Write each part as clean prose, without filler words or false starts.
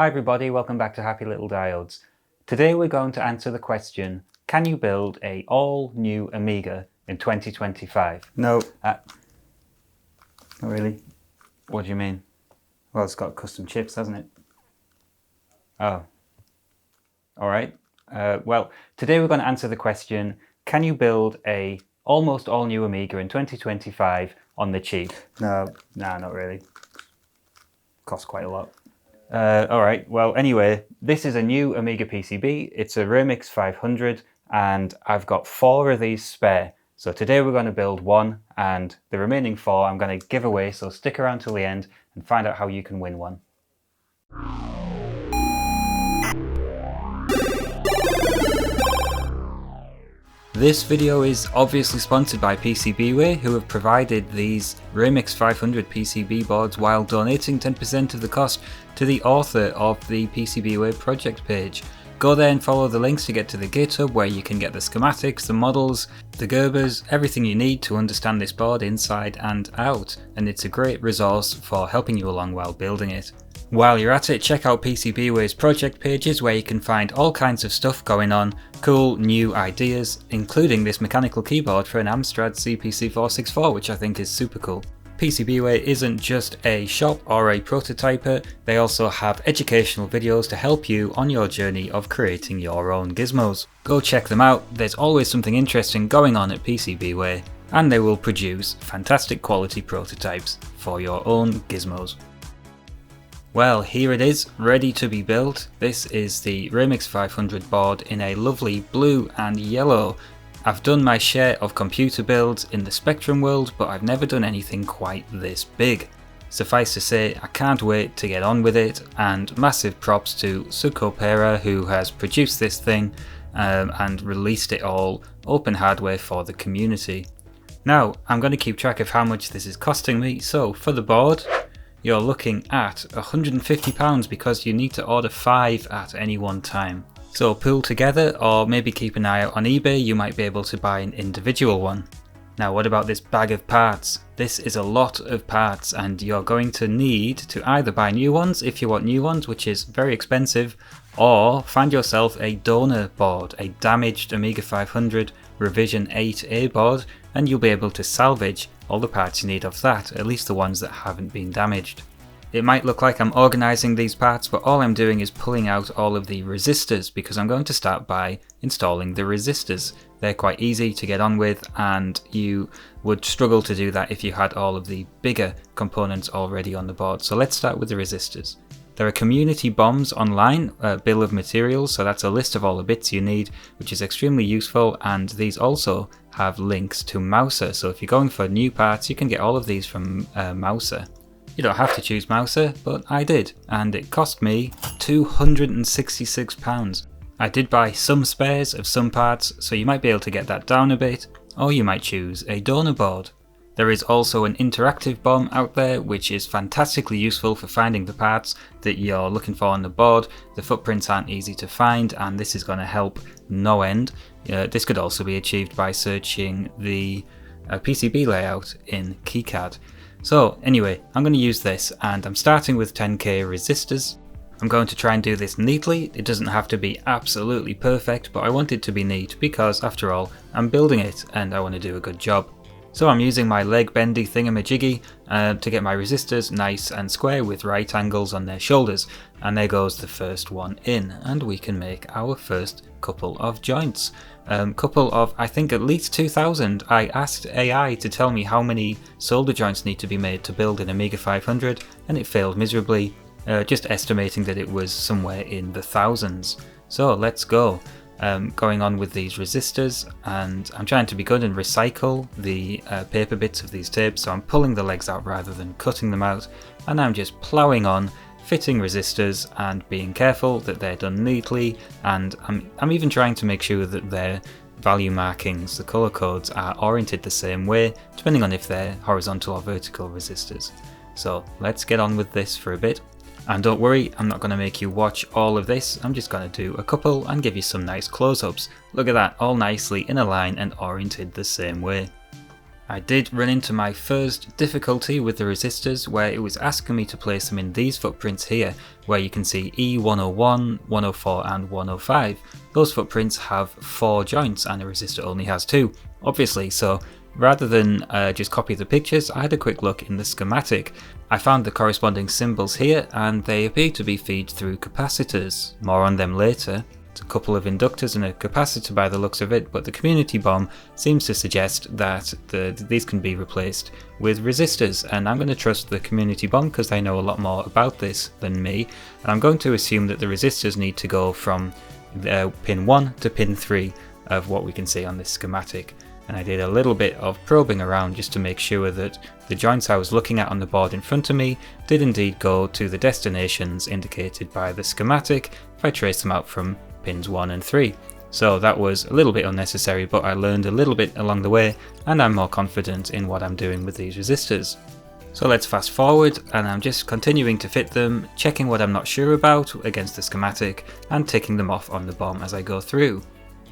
Hi everybody, welcome back to Happy Little Diodes. Today we're going to answer the question, can you build a all new Amiga in 2025? No. Not really. What do you mean? Well, it's got custom chips, hasn't it? Oh. Alright. Well, today we're going to answer the question, can you build a almost all new Amiga in 2025 on the cheap? No, not really. Costs quite a lot. Alright, well anyway, this is a new Amiga PCB. It's a Remix 500 and I've got 4 of these spare. So today we're going to build one and the remaining 4 I'm going to give away, so stick around till the end and find out how you can win one. This video is obviously sponsored by PCBWay, who have provided these Remix 500 PCB boards while donating 10% of the cost to the author of the PCBWay project page. Go there and follow the links to get to the GitHub where you can get the schematics, the models, the Gerbers, everything you need to understand this board inside and out, and it's a great resource for helping you along while building it. While you're at it, check out PCBWay's project pages where you can find all kinds of stuff going on, cool new ideas, including this mechanical keyboard for an Amstrad CPC464, which I think is super cool. PCBWay isn't just a shop or a prototyper, they also have educational videos to help you on your journey of creating your own gizmos. Go check them out, there's always something interesting going on at PCBWay, and they will produce fantastic quality prototypes for your own gizmos. Well, here it is, ready to be built. This is the Remix 500 board in a lovely blue and yellow. I've done my share of computer builds in the Spectrum world, but I've never done anything quite this big. Suffice to say, I can't wait to get on with it, and massive props to Sukopera, who has produced this thing and released it all open hardware for the community. Now, I'm going to keep track of how much this is costing me, so for the board, you're looking at £150 because you need to order 5 at any one time. So pool together, or maybe keep an eye out on eBay, you might be able to buy an individual one. Now what about this bag of parts? This is a lot of parts and you're going to need to either buy new ones if you want new ones, which is very expensive, or find yourself a donor board, a damaged Amiga 500 revision 8A board, and you'll be able to salvage all the parts you need of that, at least the ones that haven't been damaged. It might look like I'm organising these parts, but all I'm doing is pulling out all of the resistors because I'm going to start by installing the resistors. They're quite easy to get on with and you would struggle to do that if you had all of the bigger components already on the board. So let's start with the resistors. There are community bombs online, bill of materials, so that's a list of all the bits you need, which is extremely useful, and these also have links to Mouser, so if you're going for new parts you can get all of these from Mouser. You don't have to choose Mouser, but I did, and it cost me £266. I did buy some spares of some parts, so you might be able to get that down a bit, or you might choose a donor board. There is also an interactive bomb out there which is fantastically useful for finding the parts that you're looking for on the board. The footprints aren't easy to find and this is going to help no end. This could also be achieved by searching the PCB layout in KiCad. So anyway, I'm going to use this and I'm starting with 10k resistors. I'm going to try and do this neatly. It doesn't have to be absolutely perfect, but I want it to be neat because after all, I'm building it and I want to do a good job. So I'm using my leg bendy thingamajiggy to get my resistors nice and square with right angles on their shoulders. And there goes the first one in, and we can make our first couple of joints. Couple of, I think at least 2,000. I asked AI to tell me how many solder joints need to be made to build an Amiga 500, and it failed miserably, just estimating that it was somewhere in the thousands. So let's go. Going on with these resistors, and I'm trying to be good and recycle the paper bits of these tapes, so I'm pulling the legs out rather than cutting them out, and I'm just ploughing on, fitting resistors and being careful that they're done neatly, and I'm even trying to make sure that their value markings, the colour codes, are oriented the same way, depending on if they're horizontal or vertical resistors. So let's get on with this for a bit. And don't worry, I'm not going to make you watch all of this, I'm just going to do a couple and give you some nice close-ups. Look at that, all nicely in a line and oriented the same way. I did run into my first difficulty with the resistors, where it was asking me to place them in these footprints here, where you can see E101, 104 and 105. Those footprints have 4 joints and the resistor only has 2, obviously, so rather than just copy the pictures, I had a quick look in the schematic. I found the corresponding symbols here and they appear to be feed-through capacitors. More on them later. It's a couple of inductors and a capacitor by the looks of it, but the community bomb seems to suggest that these can be replaced with resistors, and I'm going to trust the community bomb because they know a lot more about this than me, and I'm going to assume that the resistors need to go from pin 1 to pin 3 of what we can see on this schematic. And I did a little bit of probing around just to make sure that the joints I was looking at on the board in front of me did indeed go to the destinations indicated by the schematic if I trace them out from pins 1 and 3. So that was a little bit unnecessary, but I learned a little bit along the way and I'm more confident in what I'm doing with these resistors. So let's fast forward, and I'm just continuing to fit them, checking what I'm not sure about against the schematic and ticking them off on the bomb as I go through.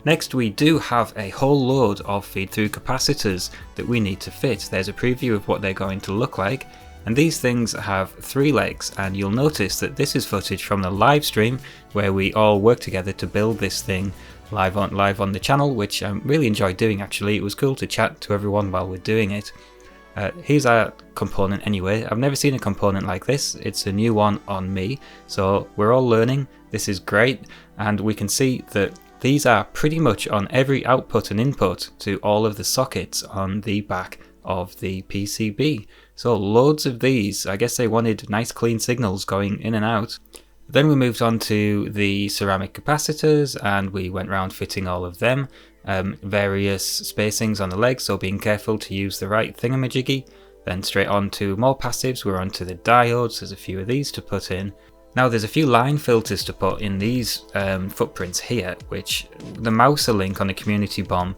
Next, we do have a whole load of feed-through capacitors that we need to fit. There's a preview of what they're going to look like, and these things have 3 legs, and you'll notice that this is footage from the live stream where we all worked together to build this thing live on the channel, which I really enjoyed doing actually. It was cool to chat to everyone while we're doing it. Here's our component anyway. I've never seen a component like this. It's a new one on me, so we're all learning. This is great, and we can see that these are pretty much on every output and input to all of the sockets on the back of the PCB. So loads of these. I guess they wanted nice clean signals going in and out. Then we moved on to the ceramic capacitors and we went round fitting all of them. Various spacings on the legs, so being careful to use the right thingamajiggy. Then straight on to more passives, we're on to the diodes. There's a few of these to put in. Now there's a few line filters to put in these footprints here, which the Mouser link on the community bomb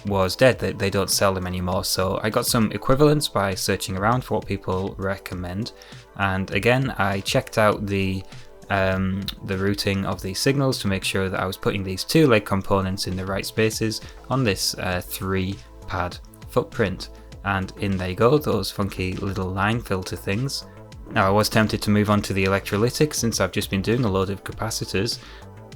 was dead. They don't sell them anymore, so I got some equivalents by searching around for what people recommend. And again, I checked out the routing of these signals to make sure that I was putting these 2 leg components in the right spaces on this 3 pad footprint. And in they go, those funky little line filter things. Now I was tempted to move on to the electrolytic since I've just been doing a load of capacitors,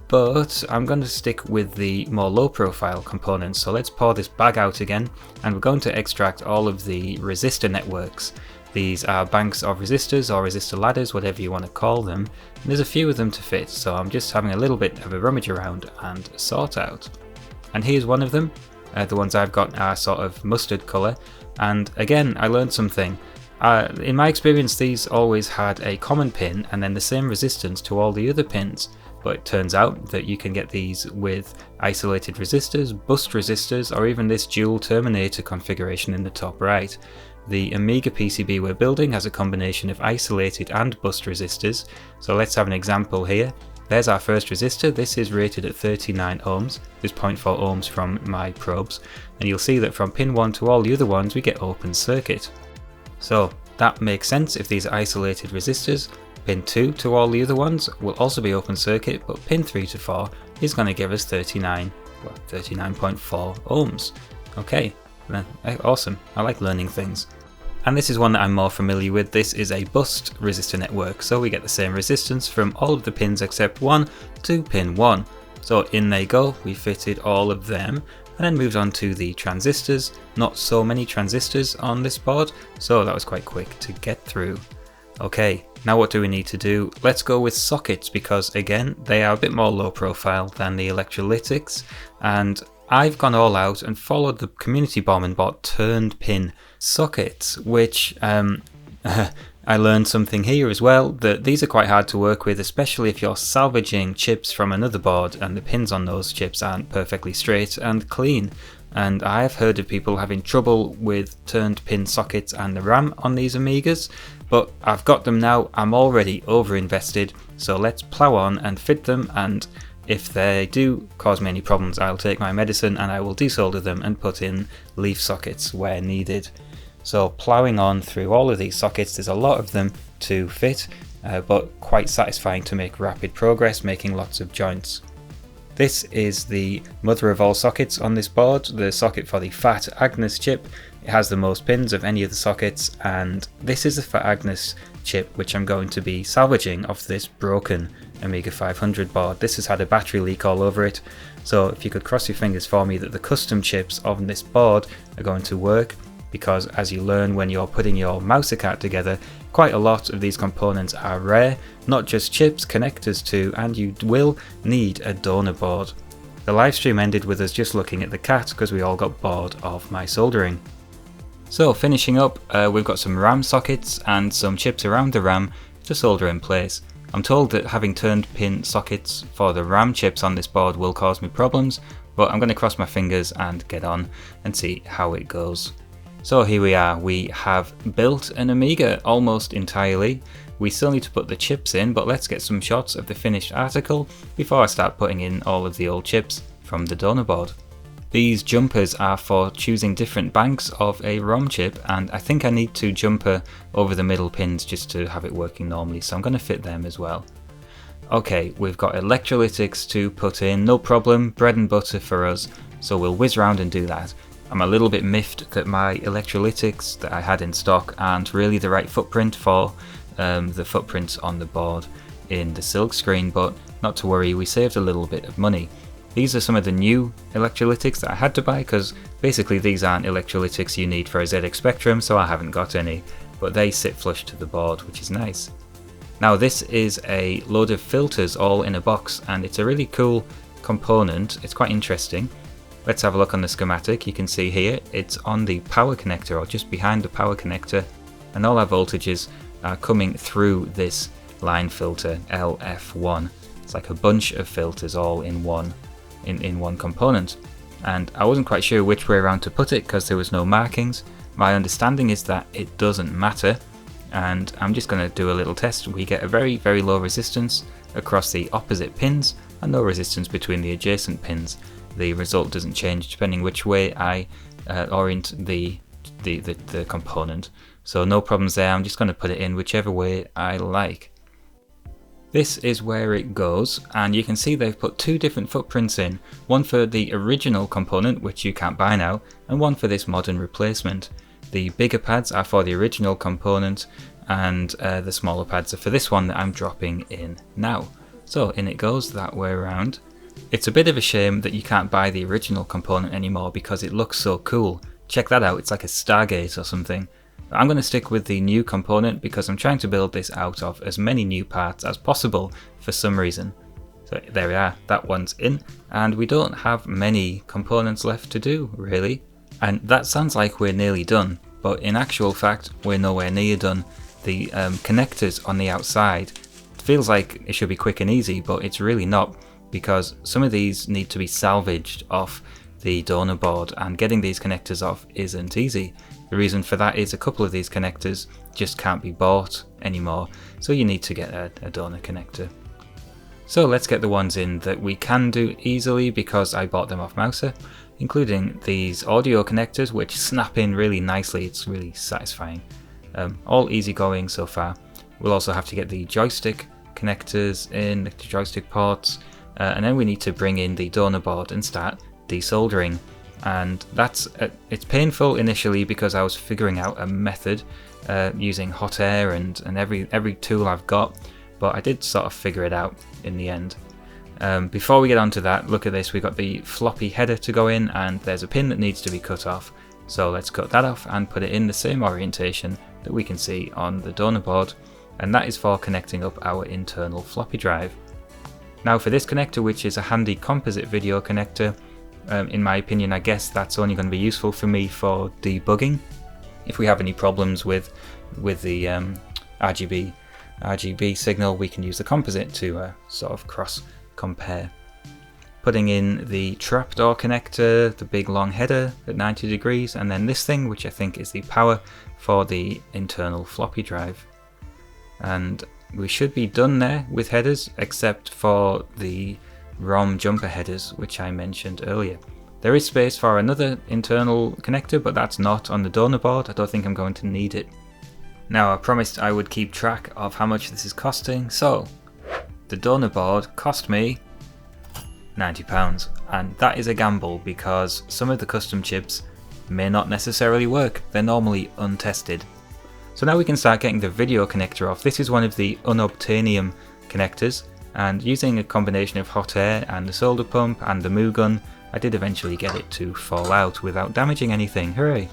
but I'm going to stick with the more low profile components. So let's pour this bag out again, and we're going to extract all of the resistor networks. These are banks of resistors or resistor ladders, whatever you want to call them, and there's a few of them to fit, so I'm just having a little bit of a rummage around and sort out. And here's one of them. The ones I've got are sort of mustard colour, and again I learned something. In my experience, these always had a common pin and then the same resistance to all the other pins, but it turns out that you can get these with isolated resistors, bust resistors, or even this dual terminator configuration in the top right. The Amiga PCB we're building has a combination of isolated and bust resistors, so let's have an example here. There's our first resistor. This is rated at 39 ohms, there's 0.4 ohms from my probes, and you'll see that from pin 1 to all the other ones we get open circuit. So that makes sense if these are isolated resistors. Pin 2 to all the other ones will also be open circuit, but pin 3 to 4 is going to give us 39.4 ohms. Okay, awesome. I like learning things. And this is one that I'm more familiar with. This is a bust resistor network, so we get the same resistance from all of the pins except 1 to pin 1. So in they go, we fitted all of them. And then moved on to the transistors. Not so many transistors on this board, so that was quite quick to get through. Okay, now what do we need to do? Let's go with sockets, because again, they are a bit more low profile than the electrolytics, and I've gone all out and followed the community bomb and bought turned pin sockets, which I learned something here as well, that these are quite hard to work with, especially if you're salvaging chips from another board and the pins on those chips aren't perfectly straight and clean. And I have heard of people having trouble with turned pin sockets and the RAM on these Amigas, but I've got them now. I'm already overinvested, so let's plow on and fit them, and if they do cause me any problems, I'll take my medicine and I will desolder them and put in leaf sockets where needed. So ploughing on through all of these sockets, there's a lot of them to fit, but quite satisfying to make rapid progress, making lots of joints. This is the mother of all sockets on this board, the socket for the Fat Agnes chip. It has the most pins of any of the sockets, and this is the Fat Agnes chip which I'm going to be salvaging off this broken Amiga 500 board. This has had a battery leak all over it, so if you could cross your fingers for me that the custom chips on this board are going to work, because as you learn when you're putting your Mouser card together, quite a lot of these components are rare, not just chips, connectors too, and you will need a donor board. The live stream ended with us just looking at the cat because we all got bored of my soldering. So finishing up, we've got some RAM sockets and some chips around the RAM to solder in place. I'm told that having turned pin sockets for the RAM chips on this board will cause me problems, but I'm going to cross my fingers and get on and see how it goes. So here we are, we have built an Amiga almost entirely. We still need to put the chips in, but let's get some shots of the finished article before I start putting in all of the old chips from the donor board. These jumpers are for choosing different banks of a ROM chip, and I think I need to jumper over the middle pins just to have it working normally, so I'm going to fit them as well. Okay, we've got electrolytics to put in, no problem, bread and butter for us, so we'll whiz around and do that. I'm a little bit miffed that my electrolytics that I had in stock aren't really the right footprint for the footprints on the board in the silk screen, but not to worry, we saved a little bit of money. These are some of the new electrolytics that I had to buy, because basically these aren't electrolytics you need for a ZX Spectrum, so I haven't got any, but they sit flush to the board, which is nice. Now this is a load of filters all in a box, and it's a really cool component, it's quite interesting. Let's have a look on the schematic. You can see here it's on the power connector, or just behind the power connector, and all our voltages are coming through this line filter LF1. It's like a bunch of filters all in one component, and I wasn't quite sure which way around to put it because there was no markings. My understanding is that it doesn't matter, and I'm just going to do a little test. We get a very, very low resistance across the opposite pins and no resistance between the adjacent pins. The result doesn't change depending which way I orient the component, so no problems there. I'm just going to put it in whichever way I like. This is where it goes, and you can see they've put two different footprints in, one for the original component, which you can't buy now, and one for this modern replacement. The bigger pads are for the original component, and the smaller pads are for this one that I'm dropping in now. So in it goes that way around. It's a bit of a shame that you can't buy the original component anymore because it looks so cool. Check that out, it's like a Stargate or something. I'm going to stick with the new component because I'm trying to build this out of as many new parts as possible for some reason. So there we are, that one's in, and we don't have many components left to do really. And that sounds like we're nearly done, but in actual fact we're nowhere near done. The connectors on the outside, it feels like it should be quick and easy, but it's really not, because some of these need to be salvaged off the donor board, and getting these connectors off isn't easy. The reason for that is a couple of these connectors just can't be bought anymore, so you need to get a donor connector. So let's get the ones in that we can do easily because I bought them off Mouser, including these audio connectors which snap in really nicely. It's really satisfying. All easy going so far. We'll also have to get the joystick connectors in, the joystick ports, and then we need to bring in the donor board and start desoldering. And that's it's painful initially because I was figuring out a method using hot air and every tool I've got, but I did sort of figure it out in the end. Before we get on to that, look at this, we've got the floppy header to go in, and there's a pin that needs to be cut off. So let's cut that off and put it in the same orientation that we can see on the donor board, and that is for connecting up our internal floppy drive. Now for this connector, which is a handy composite video connector, in my opinion, I guess that's only going to be useful for me for debugging. If we have any problems with the RGB signal, we can use the composite to sort of cross compare. Putting in the trapdoor connector, the big long header at 90 degrees, and then this thing, which I think is the power for the internal floppy drive. And we should be done there with headers, except for the ROM jumper headers, which I mentioned earlier. There is space for another internal connector, but that's not on the donor board. I don't think I'm going to need it. Now, I promised I would keep track of how much this is costing, so the donor board cost me £90, and that is a gamble because some of the custom chips may not necessarily work. They're normally untested. So now we can start getting the video connector off. This is one of the unobtainium connectors, and using a combination of hot air and the solder pump and the moo gun, I did eventually get it to fall out without damaging anything. Hooray!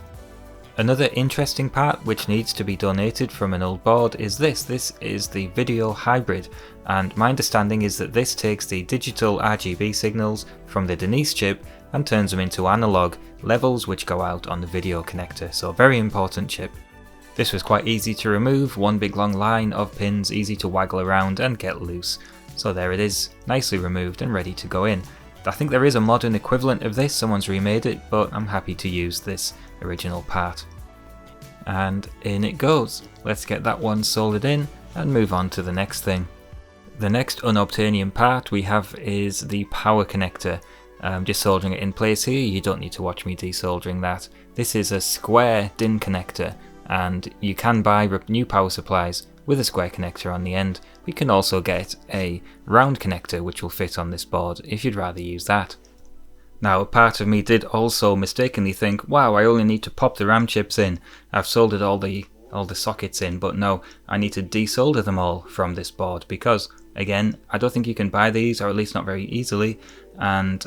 Another interesting part which needs to be donated from an old board is this. This is the video hybrid, and my understanding is that this takes the digital RGB signals from the Denise chip and turns them into analog levels which go out on the video connector, so a very important chip. This was quite easy to remove, one big long line of pins, easy to waggle around and get loose. So there it is, nicely removed and ready to go in. I think there is a modern equivalent of this, someone's remade it, but I'm happy to use this original part. And in it goes. Let's get that one soldered in and move on to the next thing. The next unobtainium part we have is the power connector. Just soldering it in place here, you don't need to watch me desoldering that. This is a square DIN connector, and you can buy new power supplies with a square connector on the end. We can also get a round connector which will fit on this board if you'd rather use that. Now, a part of me did also mistakenly think, wow, I only need to pop the RAM chips in. I've soldered all the sockets in, but no, I need to desolder them all from this board because, again, I don't think you can buy these, or at least not very easily, and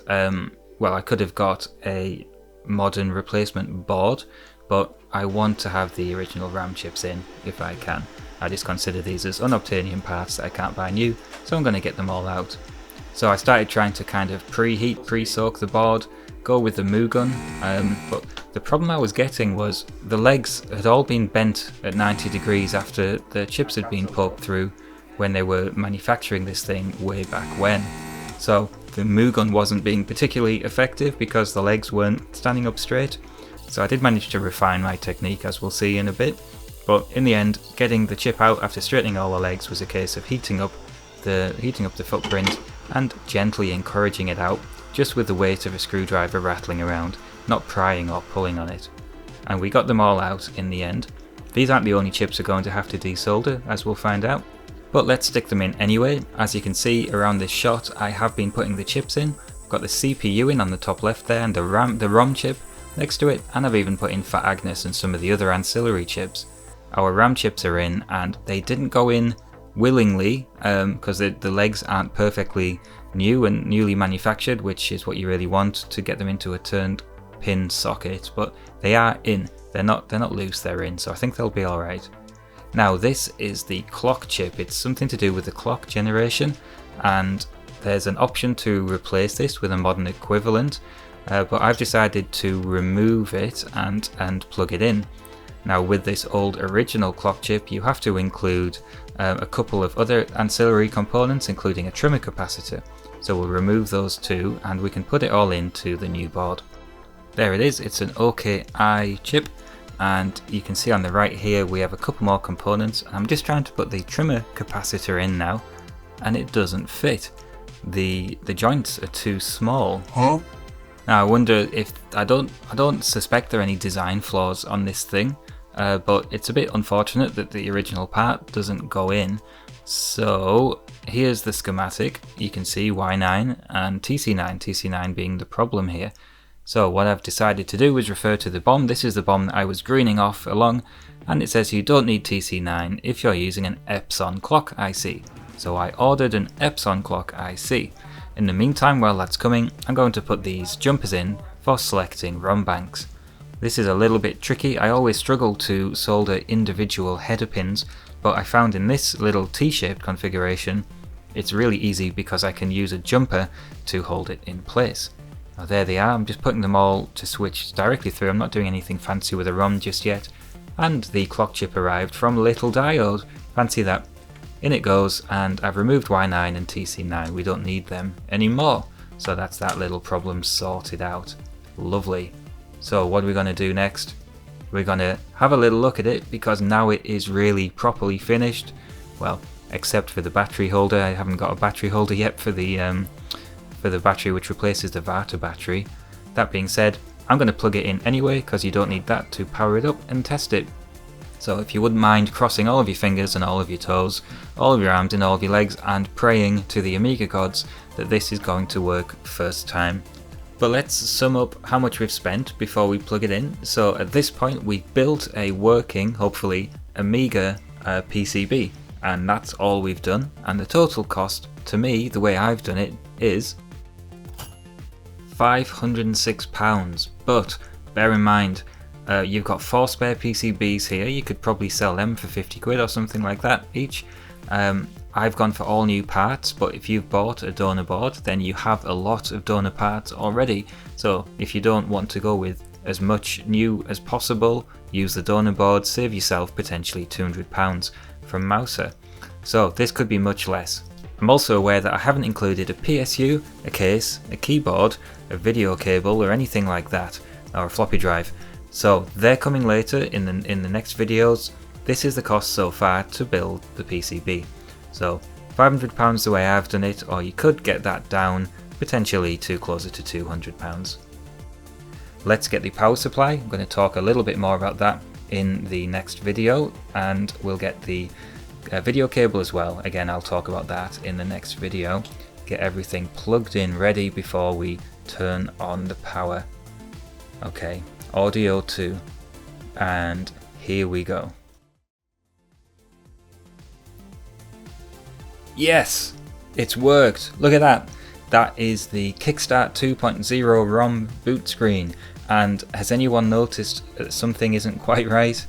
well, I could have got a modern replacement board, but I want to have the original RAM chips in if I can. I just consider these as unobtainium parts that I can't buy new, so I'm going to get them all out. So I started trying to kind of pre-soak the board, go with the moo gun, but the problem I was getting was the legs had all been bent at 90 degrees after the chips had been poked through when they were manufacturing this thing way back when. So the moo gun wasn't being particularly effective because the legs weren't standing up straight. So I did manage to refine my technique, as we'll see in a bit, but in the end getting the chip out after straightening all the legs was a case of heating up the footprint and gently encouraging it out, just with the weight of a screwdriver rattling around, not prying or pulling on it. And we got them all out in the end. These aren't the only chips we're going to have to desolder, as we'll find out, but let's stick them in anyway. As you can see around this shot, I have been putting the chips in. I've got the CPU in on the top left there, and the ROM chip next to it, and I've even put in Fat Agnes and some of the other ancillary chips. Our RAM chips are in, and they didn't go in willingly because the legs aren't perfectly new and newly manufactured, which is what you really want to get them into a turned pin socket, but they are in. They're not loose, they're in, so I think they'll be alright. Now this is the clock chip. It's something to do with the clock generation, and there's an option to replace this with a modern equivalent, but I've decided to remove it and plug it in. Now with this old original clock chip you have to include a couple of other ancillary components, including a trimmer capacitor. So we'll remove those two and we can put it all into the new board. There it is, it's an OKI chip, and you can see on the right here we have a couple more components. I'm just trying to put the trimmer capacitor in now, and it doesn't fit. The joints are too small. Huh? Now I wonder if I don't suspect there are any design flaws on this thing, but it's a bit unfortunate that the original part doesn't go in. So here's the schematic. You can see Y9 and TC9, TC9 being the problem here. So what I've decided to do is refer to the BOM. This is the BOM that I was greening off along, and it says you don't need TC9 if you're using an Epson clock IC. So I ordered an Epson clock IC. In the meantime, while that's coming, I'm going to put these jumpers in for selecting ROM banks. This is a little bit tricky. I always struggle to solder individual header pins, but I found in this little T-shaped configuration, it's really easy because I can use a jumper to hold it in place. Now there they are. I'm just putting them all to switch directly through. I'm not doing anything fancy with a ROM just yet. And the clock chip arrived from Little Diode. Fancy that. In it goes, and I've removed Y9 and TC9. We don't need them anymore. So that's that little problem sorted out. Lovely. So what are we going to do next? We're going to have a little look at it, because now it is really properly finished. Well, except for the battery holder. I haven't got a battery holder yet for the battery which replaces the Varta battery. That being said, I'm going to plug it in anyway because you don't need that to power it up and test it. So if you wouldn't mind crossing all of your fingers and all of your toes, all of your arms and all of your legs, and praying to the Amiga gods that this is going to work first time. But let's sum up how much we've spent before we plug it in. So at this point we've built a working, hopefully, Amiga PCB, and that's all we've done, and the total cost, to me, the way I've done it, is £506. But bear in mind, you've got 4 spare PCBs here. You could probably sell them for 50 quid or something like that each. I've gone for all new parts, but if you've bought a donor board, then you have a lot of donor parts already. So if you don't want to go with as much new as possible, use the donor board, save yourself potentially £200 from Mouser. So this could be much less. I'm also aware that I haven't included a PSU, a case, a keyboard, a video cable or anything like that, or a floppy drive. So they're coming later in the next videos. This is the cost so far to build the PCB. So £500 the way I've done it, or you could get that down potentially to closer to £200. Let's get the power supply. I'm going to talk a little bit more about that in the next video, and we'll get the video cable as well. Again, I'll talk about that in the next video. Get everything plugged in ready before we turn on the power. Okay, audio 2, and here we go. Yes, it's worked. Look at that. That is the Kickstart 2.0 ROM boot screen. And has anyone noticed that something isn't quite right?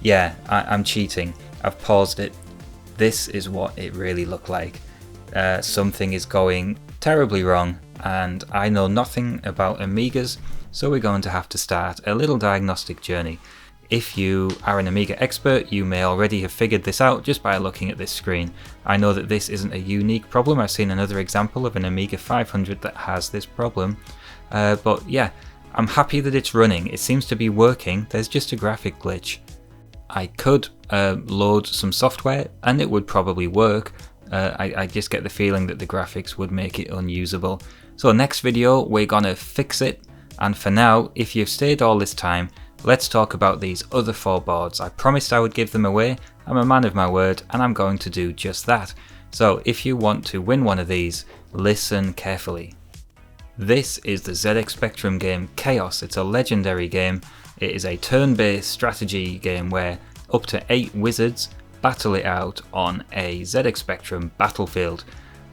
Yeah, I'm cheating. I've paused it. This is what it really looked like. Something is going terribly wrong, and I know nothing about Amigas, so we're going to have to start a little diagnostic journey. If you are an Amiga expert, you may already have figured this out just by looking at this screen. I know that this isn't a unique problem. I've seen another example of an Amiga 500 that has this problem. But yeah, I'm happy that it's running. It seems to be working. There's just a graphic glitch. I could load some software and it would probably work. I just get the feeling that the graphics would make it unusable. So next video, we're gonna fix it. And for now, if you've stayed all this time, let's talk about these other 4 boards. I promised I would give them away. I'm a man of my word, and I'm going to do just that. So if you want to win one of these, listen carefully. This is the ZX Spectrum game Chaos. It's a legendary game. It is a turn-based strategy game where up to 8 wizards battle it out on a ZX Spectrum battlefield.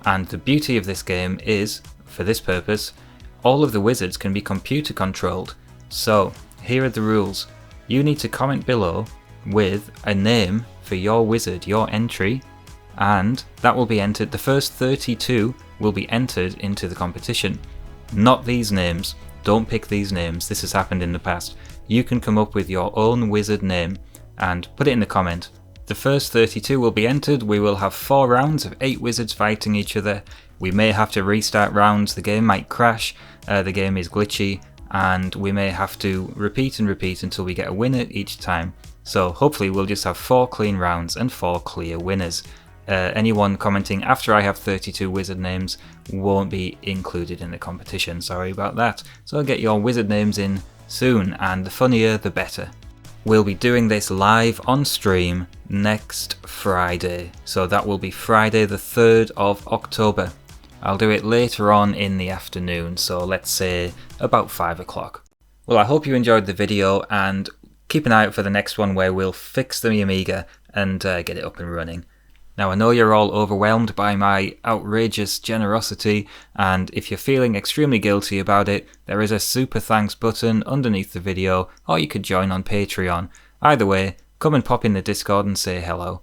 And the beauty of this game is, for this purpose, all of the wizards can be computer controlled. So here are the rules. You need to comment below with a name for your wizard, your entry, and that will be entered. The first 32 will be entered into the competition. Not these names. Don't pick these names. This has happened in the past. You can come up with your own wizard name and put it in the comment. The first 32 will be entered. We will have 4 rounds of 8 wizards fighting each other. We may have to restart rounds. The game might crash. The game is glitchy. And we may have to repeat and repeat until we get a winner each time. So hopefully we'll just have 4 clean rounds and 4 clear winners. Anyone commenting after I have 32 wizard names won't be included in the competition, sorry about that. So get your wizard names in soon, and the funnier the better. We'll be doing this live on stream next Friday, so that will be Friday the 3rd of October. I'll do it later on in the afternoon, so let's say about 5 o'clock. Well, I hope you enjoyed the video, and keep an eye out for the next one where we'll fix the Amiga and get it up and running. Now, I know you're all overwhelmed by my outrageous generosity, and if you're feeling extremely guilty about it, there is a super thanks button underneath the video, or you could join on Patreon. Either way, come and pop in the Discord and say hello.